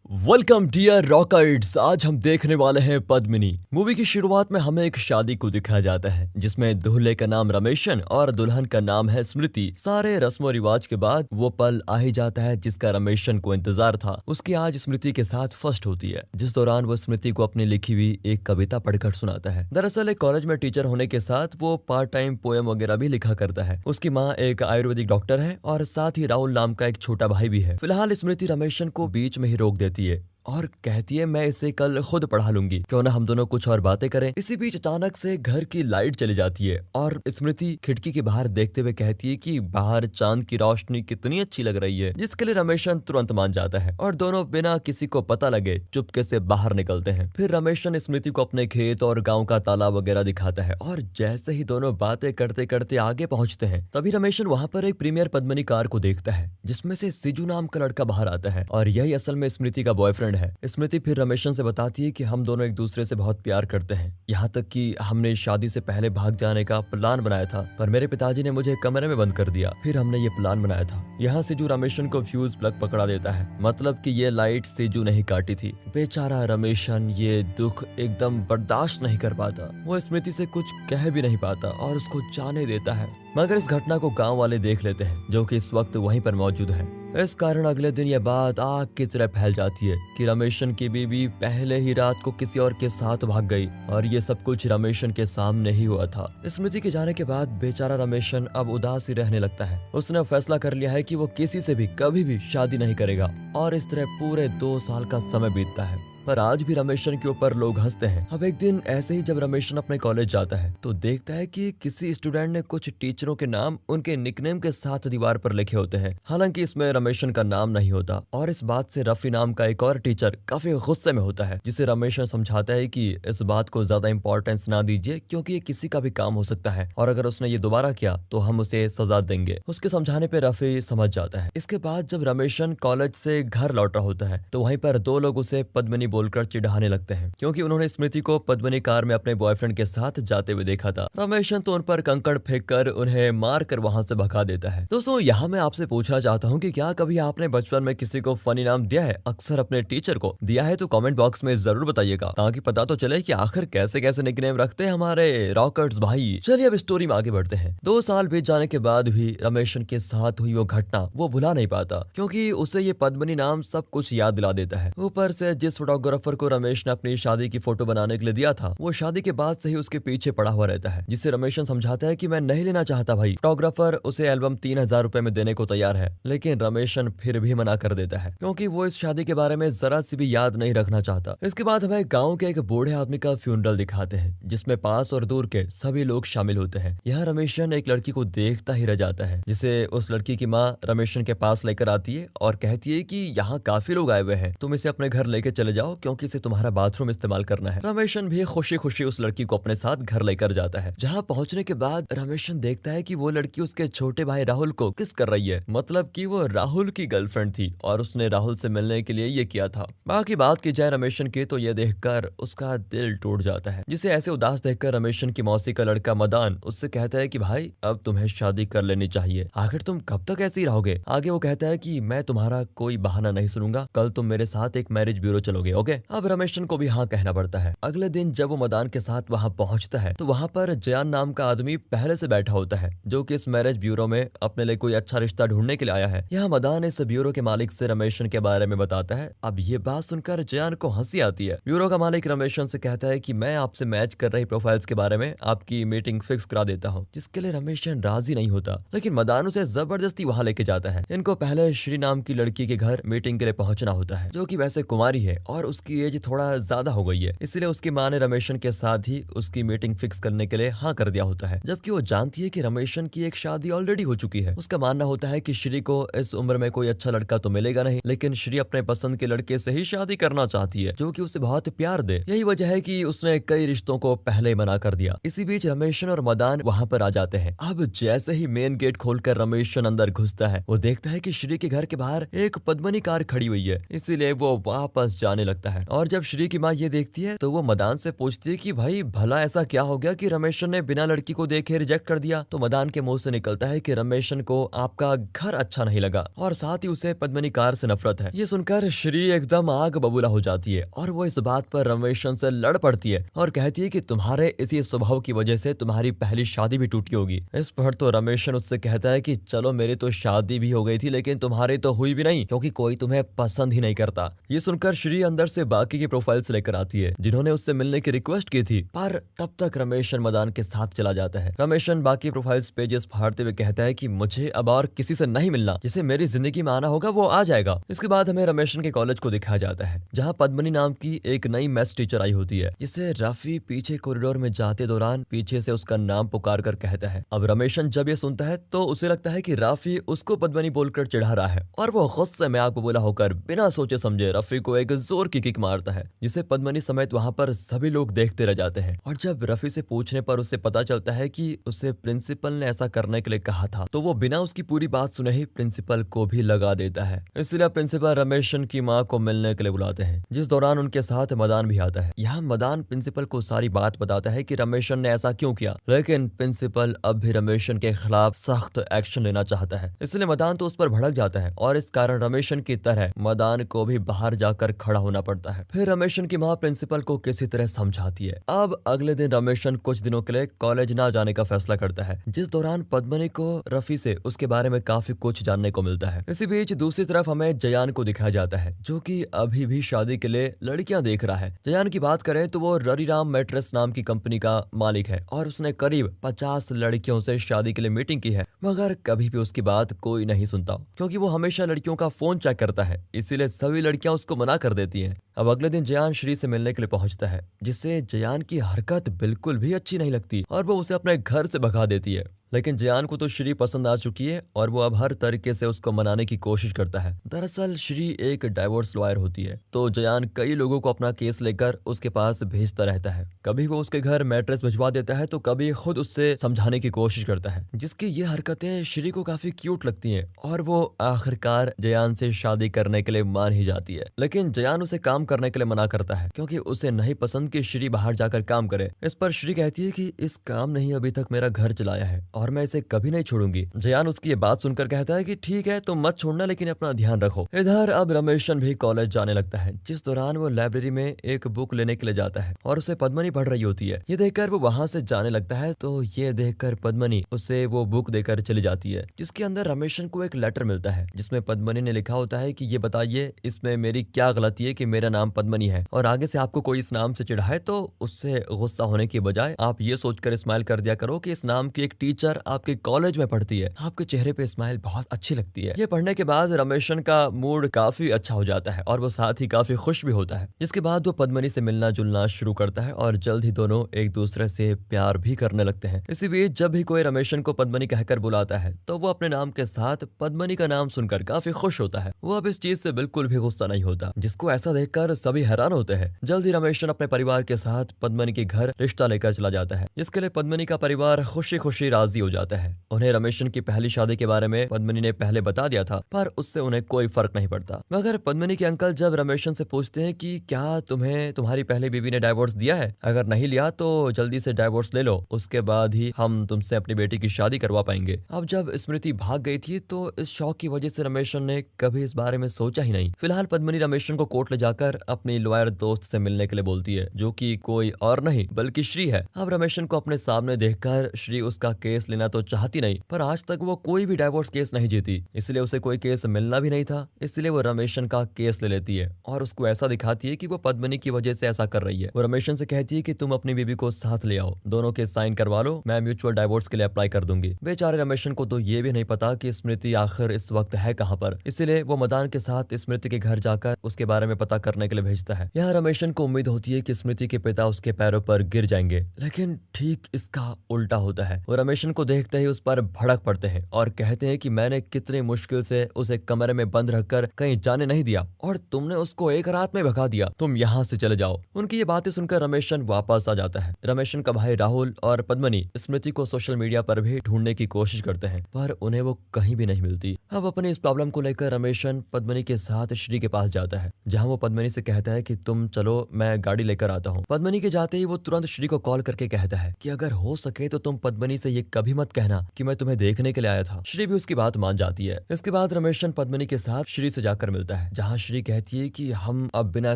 Welcome dear रॉकर्ट्स। आज हम देखने वाले हैं पद्मिनी। मूवी की शुरुआत में हमें एक शादी को दिखाया जाता है जिसमें दूल्हे का नाम रमेशन और दुल्हन का नाम है स्मृति। सारे रस्मों रिवाज के बाद वो पल आ ही जाता है जिसका रमेशन को इंतजार था। उसकी आज स्मृति के साथ फर्स्ट होती है, जिस दौरान वो स्मृति को अपनी लिखी हुई एक कविता पढ़कर सुनाता है। दरअसल एक कॉलेज में टीचर होने के साथ वो पार्ट टाइम पोएम वगैरह भी लिखा करता है। उसकी माँ एक आयुर्वेदिक डॉक्टर है और साथ ही राहुल नाम का एक छोटा भाई भी है। फिलहाल स्मृति रमेशन को बीच में ही रोक देती है और कहती है मैं इसे कल खुद पढ़ा लूंगी, क्यों ना हम दोनों कुछ और बातें करें। इसी बीच अचानक से घर की लाइट चली जाती है और स्मृति खिड़की के बाहर देखते हुए कहती है कि बाहर चांद की रोशनी कितनी अच्छी लग रही है, जिसके लिए रमेशन तुरंत मान जाता है और दोनों बिना किसी को पता लगे चुपके से बाहर निकलते हैं। फिर रमेशन स्मृति को अपने खेत और गाँव का तालाब वगैरह दिखाता है और जैसे ही दोनों बातें करते करते आगे पहुंचते हैं तभी रमेशन वहाँ पर एक प्रीमियर पद्मिनी कार को देखता है जिसमें से सिजू नाम का लड़का बाहर आता है और यही असल में स्मृति का बॉयफ्रेंड है। स्मृति फिर रमेशन से बताती है कि हम दोनों एक दूसरे से बहुत प्यार करते हैं, यहाँ तक कि हमने शादी से पहले भाग जाने का प्लान बनाया था पर मेरे पिताजी ने मुझे कमरे में बंद कर दिया। फिर हमने ये प्लान बनाया था। यहाँ सिजू रमेशन को फ्यूज प्लग पकड़ा देता है, मतलब कि ये लाइट सिजू नहीं काटी थी। बेचारा रमेशन ये दुख एकदम बर्दाश्त नहीं कर पाता। वो स्मृति से कुछ कह भी नहीं पाता और उसको जाने देता है, मगर इस घटना को गांव वाले देख लेते हैं जो कि इस वक्त वहीं पर मौजूद है। इस कारण अगले दिन यह बात आग की तरह फैल जाती है कि रमेशन की बीवी पहले ही रात को किसी और के साथ भाग गई और ये सब कुछ रमेशन के सामने ही हुआ था। स्मृति के जाने के बाद बेचारा रमेशन अब उदास ही रहने लगता है। उसने फैसला कर लिया है कि वो किसी से भी कभी भी शादी नहीं करेगा और इस तरह पूरे 2 साल का समय बीतता है। पर आज भी रमेशन के ऊपर लोग हंसते हैं। अब एक दिन ऐसे ही जब रमेशन अपने कॉलेज जाता है तो देखता है कि किसी स्टूडेंट ने कुछ टीचरों के नाम उनके निकनेम के साथ दीवार पर लिखे होते हैं। हालांकि इसमें रमेशन का नाम नहीं होता और इस बात से रफी नाम का एक और टीचर काफी गुस्से में होता है, जिसे रमेशन समझाता है कि इस बात को ज्यादा इंपॉर्टेंस ना दीजिए क्योंकि ये किसी का भी काम हो सकता है और अगर उसने ये दोबारा किया तो हम उसे सजा देंगे। उसके समझाने पे रफी समझ जाता है। इसके बाद जब रमेशन कॉलेज से घर लौट रहा होता है तो वहीं पर 2 लोग उसे पद्मिनी बोलकर चिढ़ाने लगते हैं क्योंकि उन्होंने स्मृति को पद्मिनी कार में अपने बॉयफ्रेंड के साथ जाते हुए देखा था। रमेशन तो उन पर कंकड़ फेंककर उन्हें मार कर वहां से भगा देता है। दोस्तों यहाँ मैं आपसे पूछना चाहता हूँ कि क्या कभी आपने बचपन में किसी को फनी नाम दिया है? अक्सर अपने टीचर को दिया है तो कमेंट बॉक्स में जरूर बताइएगा ताकि पता तो चले कि आखिर कैसे कैसे निकनेम रखते हैं हमारे रॉकर्ट्स भाई। चलिए अब स्टोरी में आगे बढ़ते हैं। 2 साल बीत जाने के बाद भी रमेशन के साथ हुई वो घटना वो भुला नहीं पाता क्योंकि उसे ये पद्मिनी नाम सब कुछ याद दिला देता है। ऊपर से जिस फोटोग्राफर को रमेश ने अपनी शादी की फोटो बनाने के लिए दिया था वो शादी के बाद से ही उसके पीछे पड़ा हुआ रहता है, जिससे रमेशन समझाता है कि मैं नहीं लेना चाहता भाई। फोटोग्राफर उसे एल्बम 3000 रुपए में देने को तैयार है, लेकिन रमेशन फिर भी मना कर देता है क्योंकि वो इस शादी के बारे में जरा सी भी याद नहीं रखना चाहता। इसके बाद हमें गाँव के एक बूढ़े आदमी का फ्यूनरल दिखाते हैं जिसमें पास और दूर के सभी लोग शामिल होते हैं। यहाँ रमेशन एक लड़की को देखता ही रह जाता है जिसे उस लड़की की माँ रमेशन के पास लेकर आती है और कहती है कि यहाँ काफी लोग आए हुए हैं, तुम इसे अपने घर लेके चले जाओ क्योंकि इसे तुम्हारा बाथरूम इस्तेमाल करना है। रमेशन भी खुशी खुशी उस लड़की को अपने साथ घर लेकर जाता है। जहाँ पहुँचने के बाद रमेशन देखता है कि वो लड़की उसके छोटे भाई राहुल को किस कर रही है, मतलब कि वो राहुल की गर्लफ्रेंड थी और उसने राहुल से मिलने के लिए ये किया था। बाकी बात की जाए रमेशन की तो ये देखकर उसका दिल टूट जाता है, जिसे ऐसे उदास देखकर रमेशन की मौसी का लड़का मदान उससे कहता है कि भाई अब तुम्हें शादी कर लेनी चाहिए, आखिर तुम कब तक ऐसे ही रहोगे। आगे वो कहता है कि मैं तुम्हारा कोई बहाना नहीं सुनूंगा, कल तुम मेरे साथ एक मैरिज ब्यूरो चलोगे, ओके। अब रमेशन को भी हाँ कहना पड़ता है। अगले दिन जब वो मदान के साथ वहाँ पहुँचता है तो वहाँ पर जयान नाम का आदमी पहले से बैठा होता है जो कि इस मैरिज ब्यूरो में अपने लिए कोई अच्छा रिश्ता ढूंढने के लिए आया है। यहाँ मदान इस ब्यूरो के मालिक से रमेशन के बारे में बताता है। अब ये बात सुनकर जयान को हंसी आती है। ब्यूरो का मालिक रमेशन से कहता है कि मैं आपसे मैच कर रही प्रोफाइल्स के बारे में आपकी मीटिंग फिक्स करा देता हूँ, जिसके लिए रमेशन राजी नहीं होता, लेकिन मदान उसे जबरदस्ती वहाँ लेके जाता है। इनको पहले श्री नाम की लड़की के घर मीटिंग के लिए पहुंचना होता है जो कि वैसे कुमारी है और उसकी एज थोड़ा ज्यादा हो गई है, इसलिए उसकी माँ ने रमेशन के साथ ही उसकी मीटिंग फिक्स करने के लिए हाँ कर दिया होता है, जबकि वो जानती है कि रमेशन की एक शादी ऑलरेडी हो चुकी है। उसका मानना होता है कि श्री को इस उम्र में कोई अच्छा लड़का तो मिलेगा नहीं, लेकिन श्री अपने पसंद के लड़के से ही शादी करना चाहती है जो कि उसे बहुत प्यार दे। यही वजह है कि उसने कई रिश्तों को पहले ही मना कर दिया। इसी बीच रमेशन और मदान वहाँ पर आ जाते हैं। अब जैसे ही मेन गेट खोलकर रमेशन अंदर घुसता है वो देखता है कि श्री के घर के बाहर एक पद्मिनी कार खड़ी हुई है, इसीलिए वो वापस जाने लगता लगता है। और जब श्री की माँ ये देखती है तो वो मदान से पूछती है कि भाई भला ऐसा क्या हो गया कि रमेशन ने बिना लड़की को देखे रिजेक्ट कर दिया। तो मदान के मुंह से निकलता है कि रमेशन को आपका घर अच्छा नहीं लगा और साथ ही उसे पद्मिनी कार से नफरत है। ये सुनकर श्री एकदम आग बबूला हो जाती है और वो इस बात पर रमेशन से लड़ पड़ती है और कहती है कि तुम्हारे इसी स्वभाव की वजह से तुम्हारी पहली शादी भी टूटी होगी। इस पर तो रमेशन उससे कहता है कि चलो मेरी तो शादी भी हो गई थी लेकिन तुम्हारी तो हुई भी नहीं क्योंकि कोई तुम्हें पसंद ही नहीं करता। ये सुनकर श्री अंदर से बाकी की प्रोफाइल्स लेकर आती है जिन्होंने उससे मिलने की रिक्वेस्ट की थी, पर तब तक रमेशन मदान के साथ चला जाता है। रमेशन बाकी प्रोफाइल्स पेजेस फाड़ते हुए कहता है कि मुझे अब और किसी से नहीं मिलना, जिसे मेरी जिंदगी में आना होगा वो आ जाएगा। इसके बाद हमें रमेशन के कॉलेज को दिखाया जाता है जहाँ पद्मिनी नाम की एक नई मैथ्स टीचर आई होती है, जिसे रफी पीछे कॉरिडोर में जाते दौरान पीछे से उसका नाम पुकार कर कहता है। अब रमेशन जब ये सुनता है तो उसे लगता है कि रफी उसको पद्मिनी बोलकर चिढ़ा रहा है और वो गुस्से में आग बबूला होकर बिना सोचे समझे रफी को एक जोर की किक मारता है, जिसे पद्मिनी समेत वहाँ पर सभी लोग देखते रह जाते हैं। और जब रफी से पूछने पर उसे पता चलता है कि उसे प्रिंसिपल ने ऐसा करने के लिए कहा था तो वो बिना उसकी पूरी बात सुने ही प्रिंसिपल को भी लगा देता है। इसलिए प्रिंसिपल रमेशन की माँ को मिलने के लिए बुलाते हैं, जिस दौरान उनके साथ मदान भी आता है। यहाँ मदान प्रिंसिपल को सारी बात बताता है कि रमेशन ने ऐसा क्यों किया, लेकिन प्रिंसिपल अब भी रमेशन के खिलाफ सख्त एक्शन लेना चाहता है। इसलिए मदान तो उस पर भड़क जाता है और इस कारण रमेशन की तरह मदान को भी बाहर जाकर खड़ा होना पड़ता है। फिर रमेशन की माँ प्रिंसिपल को किसी तरह समझाती है। अब अगले दिन रमेशन कुछ दिनों के लिए कॉलेज ना जाने का फैसला करता है, जिस दौरान पद्मिनी को रफी से उसके बारे में काफी कुछ जानने को मिलता है। इसी बीच दूसरी तरफ हमें जयान को दिखाया जाता है जो कि अभी भी शादी के लिए लड़कियां देख रहा है। जयान की बात करें तो वो ररीराम मैट्रेस नाम की कंपनी का मालिक है और उसने करीब 50 लड़कियों से शादी के लिए मीटिंग की है, मगर कभी भी उसकी बात कोई नहीं सुनता क्योंकि वो हमेशा लड़कियों का फोन चेक करता है, इसीलिए सभी लड़कियां उसको मना कर देती हैं। अब अगले दिन जयान श्री से मिलने के लिए पहुंचता है, जिससे जयान की हरकत बिल्कुल भी अच्छी नहीं लगती और वो उसे अपने घर से भगा देती है। लेकिन जयान को तो श्री पसंद आ चुकी है और वो अब हर तरीके से उसको मनाने की कोशिश करता है। दरअसल श्री एक डाइवोर्स लॉयर होती है, तो जयान कई लोगों को अपना केस लेकर उसके पास भेजता रहता है। कभी वो उसके घर मैट्रेस भिजवा देता है तो कभी खुद उससे समझाने की कोशिश करता है, जिसकी ये हरकतें श्री को काफी क्यूट लगती हैं और वो आखिरकार जयान से शादी करने के लिए मान ही जाती है। लेकिन जयान उसे काम करने के लिए मना करता है क्योंकि उसे नहीं पसंद कि श्री बाहर जाकर काम करे। इस पर श्री कहती है कि इस काम ने ही अभी तक मेरा घर चलाया है और मैं इसे कभी नहीं छोड़ूंगी। जयान उसकी ये बात सुनकर कहता है कि ठीक है तुम मत छोड़ना, लेकिन अपना ध्यान रखो। इधर अब रमेशन भी कॉलेज जाने लगता है, जिस दौरान वो लाइब्रेरी में एक बुक लेने के लिए जाता है और उसे पद्मिनी पढ़ रही होती है। ये देखकर वो वहां से जाने लगता है तो ये देखकर पद्मिनी उसे वो बुक देकर चली जाती है, जिसके अंदर रमेशन को एक लेटर मिलता है जिसमें पद्मिनी ने लिखा होता है कि ये बताइए इसमें मेरी क्या गलती है कि मेरा नाम पद्मिनी है और आगे से आपको कोई इस नाम से चिढ़ाए तो उससे गुस्सा होने की बजाय आप ये सोचकर स्माइल कर दिया करो कि इस नाम की एक टीचर आपके कॉलेज में पढ़ती है। आपके चेहरे पे स्माइल बहुत अच्छी लगती है। ये पढ़ने के बाद रमेशन का मूड काफी अच्छा हो जाता है और वो साथ ही काफी खुश भी होता है, जिसके बाद वो पद्मिनी से मिलना जुलना शुरू करता है और जल्द ही दोनों एक दूसरे से प्यार भी करने लगते हैं। इसी बीच जब भी कोई रमेशन को पद्मिनी कहकर बुलाता है तो वो अपने नाम के साथ पद्मिनी का नाम सुनकर काफी खुश होता है। वो अब इस चीज से बिल्कुल भी गुस्सा नहीं होता, जिसको ऐसा देखकर सभी हैरान होते हैं। जल्द ही रमेशन अपने परिवार के साथ पद्मिनी के घर रिश्ता लेकर चला जाता है, जिसके लिए पद्मिनी का परिवार खुशी खुशी राजी हो जाता है। उन्हें रमेशन की पहली शादी के बारे में पद्मिनी ने पहले बता दिया था, पर उससे उन्हें कोई फर्क नहीं पड़ता। मगर पद्मिनी के अंकल जब रमेशन से पूछते हैं कि क्या तुम्हें तुम्हारी पहली बीवी ने डाइवोर्स दिया है, अगर नहीं लिया तो जल्दी से डाइवोर्स ले लो, उसके बाद ही हम तुमसे अपनी बेटी की शादी करवा पाएंगे। अब जब स्मृति भाग गई थी तो इस शौक की वजह से रमेशन ने कभी इस बारे में सोचा ही नहीं। फिलहाल पद्मिनी रमेशन को कोर्ट ले जाकर अपनी लॉयर दोस्त से मिलने के लिए बोलती है, जो कि कोई और नहीं बल्कि श्री है। अब रमेशन को अपने सामने देखकर श्री उसका केस लेना तो चाहती नहीं, पर आज तक वो कोई भी डाइवोर्स केस नहीं जीती, इसलिए उसे कोई केस मिलना भी नहीं था। इसलिए वो रमेशन का केस ले लेती है और उसको ऐसा दिखाती है कि वो पद्मिनी की वजह से ऐसा कर रही है। वो रमेशन से कहती है कि तुम अपनी बीबी को साथ ले आओ, दोनों के साइन करवा लो, मैं म्यूचुअल डाइवोर्स के लिए अप्लाई कर दूंगी। बेचारे रमेशन को तो ये भी नहीं पता कि स्मृति आखिर इस वक्त है कहाँ पर, इसलिए वो मदान के साथ स्मृति के घर जाकर उसके बारे में पता करने के लिए भेजता है। यहाँ रमेशन को उम्मीद होती है कि स्मृति के पिता उसके पैरों पर गिर जाएंगे, लेकिन ठीक इसका उल्टा होता है। वो रमेशन को देखते ही उस पर भड़क पड़ते हैं और कहते हैं कि मैंने कितनी मुश्किल से उसे कमरे में बंद रखकर कहीं जाने नहीं दिया और तुमने उसको एक रात में भगा दिया। तुम यहाँ से चले जाओ। उनकी ये बातें सुनकर रमेशन वापस आ जाता है। रमेशन का भाई राहुल और पद्मनी स्मृति को सोशल मीडिया पर भी ढूंढने की कोशिश करते हैं, पर उन्हें वो कहीं भी नहीं मिलती। अब अपनी इस प्रॉब्लम को लेकर रमेशन पद्मनी के साथ श्री के पास जाता है, जहाँ वो पद्मनी से कहता है कि तुम चलो, मैं गाड़ी लेकर आता हूँ। पद्मनी के जाते ही वो तुरंत श्री को कॉल करके कहता है कि अगर हो सके तो तुम पद्मनी से ये कभी मत कहना कि मैं तुम्हें देखने के लिए आया था। श्री भी उसकी बात मान जाती है। इसके बाद रमेशन पद्मनी के साथ श्री से जाकर मिलता है, जहाँ श्री कहती है कि हम अब बिना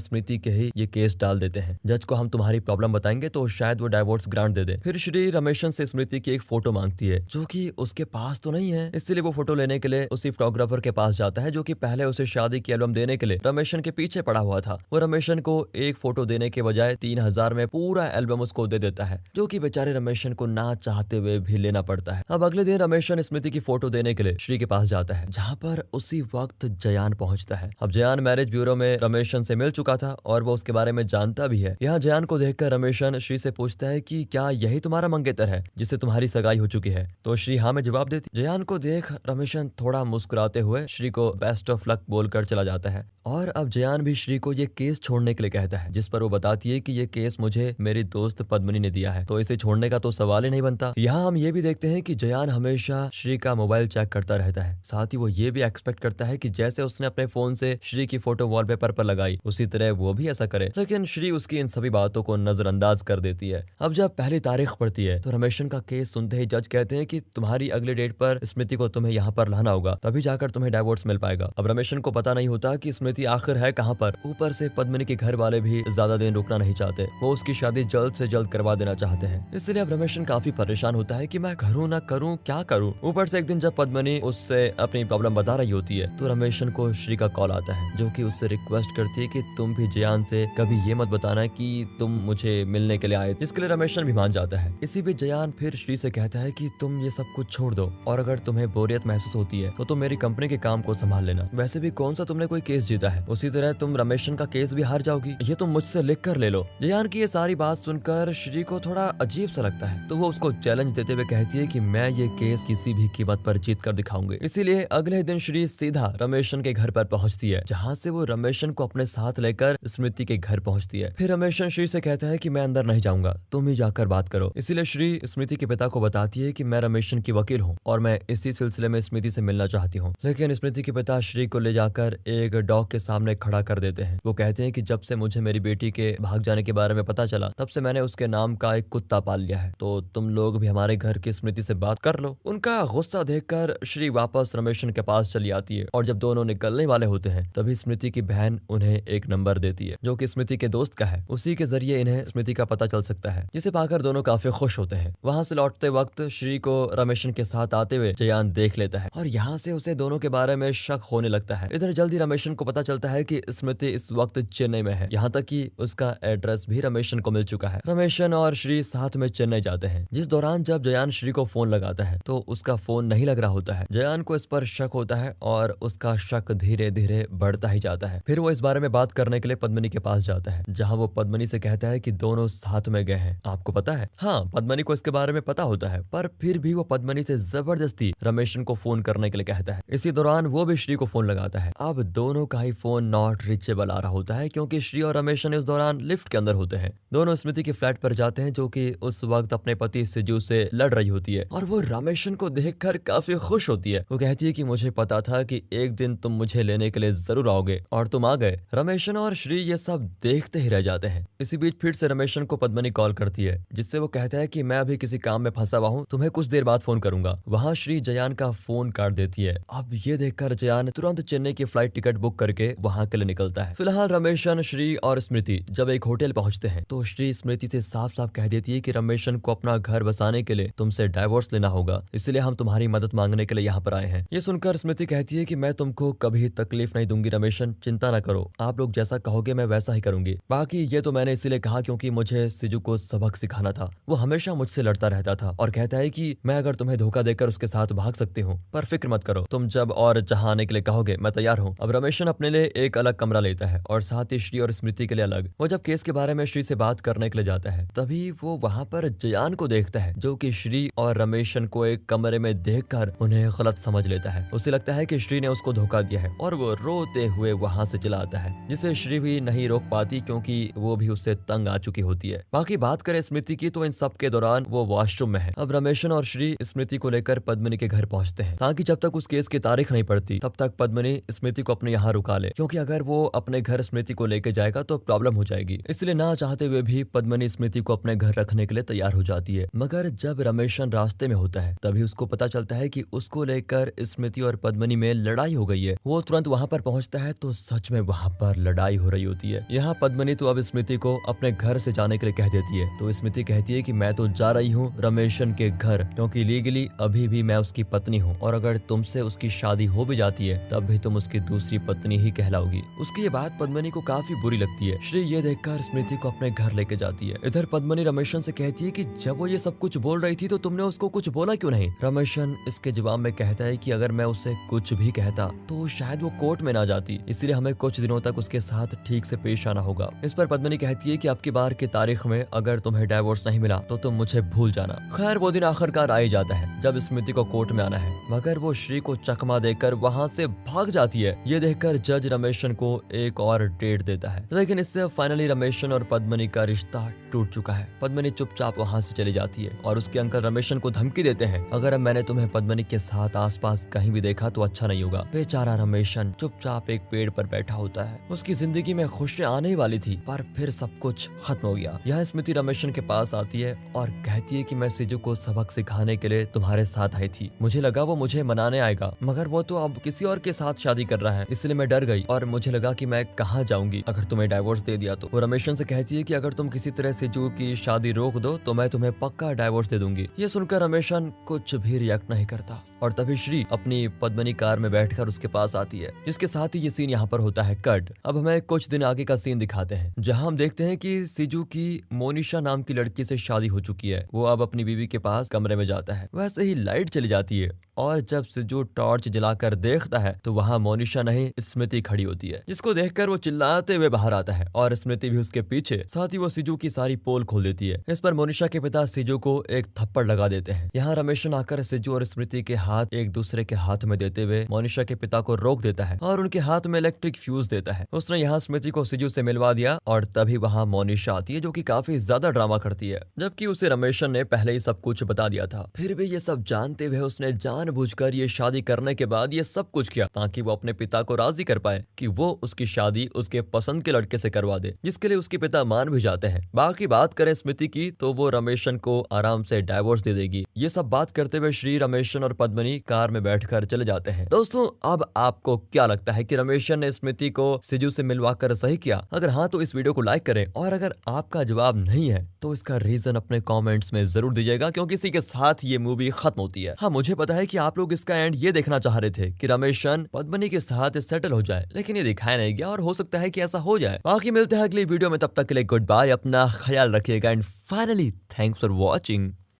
स्मृति के ही ये केस डाल देते हैं। जज को हम तुम्हारी प्रॉब्लम बताएंगे तो शायद वो डाइवोर्स ग्रांट दे दे। फिर श्री रमेशन से स्मृति की एक फोटो मांगती है, जो कि उसके पास तो नहीं है, इसलिए वो फोटो लेने के लिए उसी फोटोग्राफर के पास जाता है, जो कि पहले उसे शादी की एल्बम देने के लिए रमेशन के पीछे पड़ा हुआ था। वो रमेशन को एक फोटो देने के बजाय 3000 में पूरा एल्बम उसको दे देता है, जो कि बेचारे रमेशन को ना चाहते हुए भी लेना पड़ता है। अब अगले दिन रमेशन स्मृति की फोटो देने के लिए श्री के पास जाता है, जहाँ पर उसी वक्त जयान पहुंचता है। अब जयान मैरिज ब्यूरो में रमेशन से मिल चुका था और वो उसके बारे में जानता भी है। यहाँ जयान को देखकर रमेशन श्री से पूछता है कि क्या यही तुम्हारा मंगेतर है जिससे तुम्हारी सगाई हो चुकी है? तो श्री हाँ में जवाब देती। जयान को देख रमेशन थोड़ा मुस्कुराते हुए श्री को बेस्ट ऑफ लक बोलकर चला जाता है। और अब जयान भी श्री को ये केस छोड़ने के लिए कहता है, जिस पर वो बताती है कि ये केस मुझे मेरी दोस्त पद्मनी ने दिया है, तो इसे छोड़ने का तो सवाल ही नहीं बनता। यहाँ हम ये भी देखते हैं कि जयान हमेशा श्री का मोबाइल चेक करता रहता है। साथ ही वो ये भी एक्सपेक्ट करता है कि जैसे उसने अपने फोन से श्री की फोटो वॉलपेपर पर लगाई, उसी तरह वो भी ऐसा करे। लेकिन श्री उसकी इन सभी बातों को नजरअंदाज कर देती है। अब जब पहली तारीख पड़ती है तो रमेशन का केस सुनते ही जज कहते हैं कि तुम्हारी अगली डेट पर स्मृति को तुम्हें यहाँ पर लाना होगा, तभी जाकर तुम्हें डाइवोर्स मिल पाएगा। अब रमेशन को पता नहीं होता कि स्मृति आखिर है कहाँ पर। ऊपर से पद्मिनी के घर वाले भी ज्यादा दिन रुकना नहीं चाहते, वो उसकी शादी जल्द से जल्द करवा देना चाहते हैं। इसलिए अब रमेशन काफी परेशान होता है कि मैं करूँ ना करूँ, क्या करूँ। ऊपर से एक दिन जब पद्मिनी उससे अपनी प्रॉब्लम बता रही होती है तो रमेशन को श्री का कॉल आता है, जो कि उससे रिक्वेस्ट करती है कि तुम भी जयान से कभी ये मत बताना कि तुम मुझे मिलने के लिए आए। इसके लिए रमेशन भी मान जाता है। इसी बीच जयान फिर श्री से कहता है कि तुम ये सब कुछ छोड़ दो और अगर तुम्हें बोरियत महसूस होती है तो तुम मेरी कंपनी के काम को संभाल लेना। वैसे भी कौन सा तुमने कोई केस जीता है, उसी तरह तुम रमेशन का केस भी हार जाओगी, ये तुम मुझसे लिख कर ले लो। जयान की ये सारी बात सुनकर श्री को थोड़ा अजीब सा लगता है, तो वो उसको चैलेंज देते हुए कहती है कि मैं ये केस किसी भी कीमत पर जीत कर दिखाऊंगी। इसीलिए अगले दिन श्री सीधा रमेशन के घर पर पहुंचती है, जहाँ से वो रमेशन को अपने साथ लेकर स्मृति के घर पहुंचती है। फिर रमेशन श्री से कहता है कि मैं अंदर नहीं जाऊंगा, तुम ही जाकर बात करो। इसीलिए श्री स्मृति के पिता को बताती है कि मैं रमेशन की वकील हूँ और मैं इसी सिलसिले में स्मृति से मिलना चाहती हूँ। लेकिन स्मृति के पिता श्री को ले जाकर एक डॉग के सामने खड़ा कर देते हैं। वो कहते हैं कि जब से मुझे मेरी बेटी के भाग जाने के बारे में पता चला, तब से मैंने उसके नाम का एक कुत्ता पाल लिया है, तो तुम लोग भी हमारे घर की स्मृति से बात कर लो। उनका गुस्सा देखकर श्री वापस रमेशन के पास चली आती है और जब दोनों निकलने वाले होते हैं तभी स्मृति की बहन उन्हें एक नंबर देती है, जो कि स्मृति के दोस्त का है। उसी के जरिए इन्हें स्मृति का पता चल सकता है, जिसे पाकर दोनों काफी खुश होते हैं। वहाँ से लौटते वक्त श्री को रमेशन के साथ आते हुए जयान देख लेता है और यहाँ से उसे दोनों के बारे में शक होने लगता है। इधर जल्दी रमेशन को पता चलता है कि स्मृति इस वक्त चेन्नई में है, यहाँ तक कि उसका एड्रेस भी रमेशन को मिल चुका है। रमेशन और श्री साथ में चेन्नई जाते हैं, जिस दौरान जब जयान श्री को फोन लगाता है तो उसका फोन नहीं लग रहा होता है। जयान को इस पर शक होता है और उसका शक धीरे धीरे बढ़ता ही जाता है। फिर वो इस बारे में बात करने के लिए पद्मिनी के पास जाता है, जहाँ वो पद्मिनी से कहता है कि दोनों साथ में गए हैं। आपको पता है? हाँ, पद्मिनी को इसके बारे में पता होता है, पर फिर भी वो पद्मिनी से जबरदस्ती रमेशन को फोन करने के लिए कहता है। इसी दौरान वो भी श्री को फोन लगाता है। अब दोनों का ही फोन नॉट रीचेबल आ रहा होता है, क्योंकि श्री और रमेशन इस दौरान लिफ्ट के अंदर होते हैं। दोनों स्मृति के फ्लैट पर जाते हैं, जो कि उस वक्त अपने पति सिजू से लड़ रही होती है और वो रमेशन को देखकर काफी खुश होती है। वो कहती है कि मुझे पता था कि एक दिन तुम मुझे लेने के लिए जरूर आओगे और तुम आ गए। रमेशन और श्री ये सब देखते ही रह जाते हैं। इसी बीच फिर से रमेशन को पद्मिनी कॉल करती है, जिससे वो कहता है कि मैं अभी किसी काम में फंसा हुआ हूँ, तुम्हें कुछ देर बाद फोन करूंगा। वहाँ श्री जयान का फोन काट देती है। अब ये देखकर जयान तुरंत चेन्नई की फ्लाइट टिकट बुक करके वहाँ के लिए निकलता है। फिलहाल रमेशन, श्री और स्मृति जब एक होटल पहुंचते हैं तो श्री स्मृति से साफ साफ कह देती है कि रमेशन को अपना घर बसाने के लिए तुमसे डाइवोर्स लेना होगा, इसलिए हम तुम्हारी मदद मांगने के लिए यहाँ पर आए हैं। ये सुनकर स्मृति कहती है कि मैं तुमको कभी तकलीफ नहीं दूंगी रमेशन, चिंता ना करो, आप लोग जैसा कहोगे मैं वैसा ही करूंगी। बाकी ये तो मैंने इसीलिए कहा क्योंकि मुझे सिजू को सबक सिखाना था। वो हमेशा मुझसे लड़ता रहता था और कहता है कि मैं अगर तुम्हें धोखा देकर उसके साथ भाग सकती हूँ, पर फिक्र मत करो, तुम जब और जहाँ आने के लिए कहोगे मैं तैयार हूँ। अब रमेशन अपने लिए एक अलग कमरा लेता है और साथ ही श्री और स्मृति के लिए अलग। वो जब केस के बारे में श्री से बात करने के लिए जाता है तभी वो वहाँ पर जयान को देखता है, जो कि श्री और रमेशन को एक कमरे में देखकर उन्हें गलत समझ लेता है। उसे लगता है कि श्री ने उसको धोखा दिया है और वो रोते हुए वहाँ से चला आता है, जिसे श्री भी नहीं रोक पाती क्योंकि वो भी उससे तंग आ चुकी होती है। बाकी बात करें स्मृति की तो इन सब के दौरान वो वॉशरूम में है। अब रमेशन और श्री स्मृति को लेकर पद्मिनी के घर पहुंचते हैं ताकि जब तक उस केस की तारीख नहीं पड़ती तब तक पद्मिनी स्मृति को अपने यहाँ रुका ले, क्योंकि अगर वो अपने घर स्मृति को लेकर जाएगा तो प्रॉब्लम हो जाएगी। इसलिए ना चाहते हुए भी पद्मिनी स्मृति को अपने घर रखने के लिए तैयार हो जाती है। मगर जब रमेशन रास्ते में होता है तभी उसको पता चलता है कि उसको लेकर स्मृति और पद्मिनी में लड़ाई हो गई है। वो तुरंत वहाँ पर पहुँचता है तो सच में वहाँ पर लड़ाई हो रही होती है। यहाँ पद्मिनी तो अब स्मृति को अपने घर से जाने के लिए कह देती है, तो स्मृति कहती है कि मैं तो जा रही हूँ रमेशन के घर, क्योंकि लीगली अभी भी मैं उसकी पत्नी हूँ और अगर तुमसे उसकी शादी हो भी जाती है तब भी तुम उसकी दूसरी पत्नी ही कहलाओगी। उसकी ये बात पद्मिनी को काफी बुरी लगती है। श्री ये देखकर स्मृति को अपने घर लेके जाती है। इधर पद्मिनी रमेशन से कहती है कि जब वो ये सब कुछ बोल रही थी तो तुमने उसको कुछ बोला क्यों नहीं। रमेशन इसके जवाब में कहता है कि अगर मैं उससे कुछ भी कहता तो शायद वो कोर्ट में ना जाती, इसलिए हमें कुछ दिनों तक उसके साथ ठीक से पेश आना होगा। इस पर पद्मिनी कहती है कि अब की बार की तारीख में अगर तुम्हें डाइवोर्स नहीं मिला तो तुम मुझे भूल जाना। खैर वो दिन आखिरकार आ ही जाता है जब स्मृति को कोर्ट में आना है, मगर वो श्री को चकमा देकर वहाँ से भाग जाती है। ये देखकर जज रमेशन को एक और डेट देता है, लेकिन इससे फाइनली रमेशन और पद्मिनी का रिश्ता टूट चुका है। पद्मिनी चुपचाप वहाँ से चली जाती है और उसके अंकल रमेशन को धमकी देते हैं, अगर अब मैंने तुम्हें पद्मिनी के साथ आसपास कहीं भी देखा तो अच्छा नहीं होगा। बेचारा रमेशन चुपचाप एक पेड़ पर बैठा होता है। उसकी जिंदगी में खुशियां आने वाली थी पर फिर सब कुछ खत्म हो गया। यह स्मृति रमेशन के पास आती है और कहती है कि मैं सिजू को सबक सिखाने के लिए तुम्हारे साथ आई थी। मुझे लगा वो मुझे मनाने आएगा, मगर वो तो अब किसी और के साथ शादी कर रहा है, इसलिए मैं डर गई और मुझे लगा कि मैं कहाँ जाऊंगी अगर तुम्हें डाइवोर्स दे दिया तो। वो रमेशन से कहती है कि अगर तुम किसी तरह सिजू की शादी रोक दो तो मैं तुम्हें पक्का डाइवोर्स दे दूंगी। ये सुनकर रमेशन कुछ भी रिएक्ट नहीं करता और तभी श्री अपनी पद्मिनी कार में बैठकर उसके पास आती है। जिसके साथ ही ये सीन यहाँ पर होता है कट। अब हमें कुछ दिन आगे का सीन दिखाते हैं जहाँ हम देखते हैं कि सिजू की मोनिशा नाम की लड़की से शादी हो चुकी है। वो अब अपनी बीवी के पास कमरे में जाता है। वैसे ही लाइट चली जाती है और जब सिजू टॉर्च जलाकर देखता है तो वहाँ मोनिशा नहीं स्मृति खड़ी होती है, जिसको देखकर वो चिल्लाते हुए बाहर आता है और स्मृति भी उसके पीछे। साथ ही वो सिजू की सारी पोल खोल देती है। इस पर मोनिशा के पिता सिजू को एक थप्पड़ लगा देते हैं। यहाँ रमेशन आकर सिजू और स्मृति के हाथ एक दूसरे के हाथ में देते हुए मोनिशा के पिता को रोक देता है और उनके हाथ में इलेक्ट्रिक फ्यूज देता है। उसने यहाँ स्मृति को सिजू से मिलवा दिया और तभी वहाँ मोनिशा आती है जो कि काफी ज्यादा ड्रामा करती है, जबकि उसे रमेशन ने पहले ही सब कुछ बता दिया था। फिर भी ये सब जानते हुए उसने जानबूझकर ये शादी करने के बाद ये सब कुछ किया ताकि वो अपने पिता को राजी कर पाए कि वो उसकी शादी उसके पसंद के लड़के से करवा दे, जिसके लिए उसके पिता मान भी जाते हैं। बाकी बात करें स्मृति की तो वो रमेशन को आराम से डाइवोर्स दे देगी। ये सब बात करते हुए श्री, रमेशन और पद्मिनी कार में बैठकर चले जाते हैं। दोस्तों अब आपको क्या लगता है कि रमेशन ने स्मृति को सिजू से मिलवाकर सही किया? अगर हाँ तो इस वीडियो को लाइक करें और अगर आपका जवाब नहीं है तो इसका रीजन अपने कमेंट्स में जरूर दीजिएगा, क्योंकि इसी के साथ ये मूवी खत्म होती है। हाँ मुझे पता है कि आप लोग इसका एंड ये देखना चाह रहे थे कि रमेशन पद्मिनी के साथ सेटल हो जाए, लेकिन ये दिखाया नहीं गया और हो सकता है कि ऐसा हो जाए। बाकी मिलते हैं अगली वीडियो में, तब तक के लिए गुड बाय, अपना ख्याल रखिएगा and finally thanks for watching.